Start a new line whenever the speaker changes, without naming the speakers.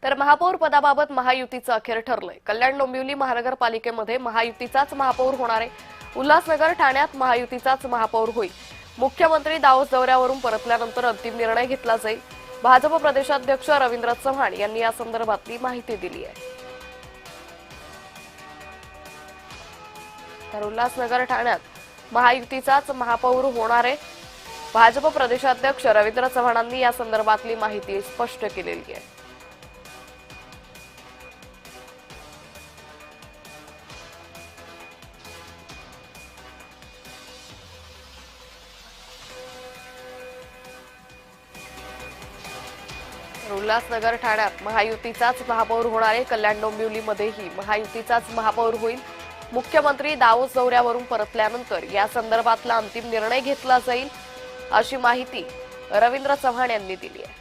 तर महापौर पदाबाबत महायुतीचं अखेर ठरलंय। कल्याण डोंबिवली महानगरपालिकेमध्ये महायुतीचाच महापौर होणार आहे। उल्हासनगर ठाण्यात महायुतीचाच महापौर होईल। मुख्यमंत्री दावोस दौऱ्यावरून परतल्यानंतर अंतिम निर्णय घेतला जाईल। भाजप प्रदेशाध्यक्ष रवींद्र चव्हाण यांनी या संदर्भातली माहिती दिली आहे। तर उल्हासनगर ठाण्यात महायुतीचाच महापौर होणार आहे। भाजप प्रदेशाध्यक्ष रवींद्र चव्हाणांनी या संदर्भातली माहिती स्पष्ट केलेली आहे। उल्हासनगर ठाण्यात महायुतीचाच महापौर होणार आहे। कल्याण डोंबिवलीमध्येही महायुतीचाच महापौर होईल। मुख्यमंत्री दावोस दौऱ्यावरून परतल्यानंतर या संदर्भातला अंतिम निर्णय घेतला जाईल अशी माहिती रवींद्र चव्हाण यांनी दिली आहे।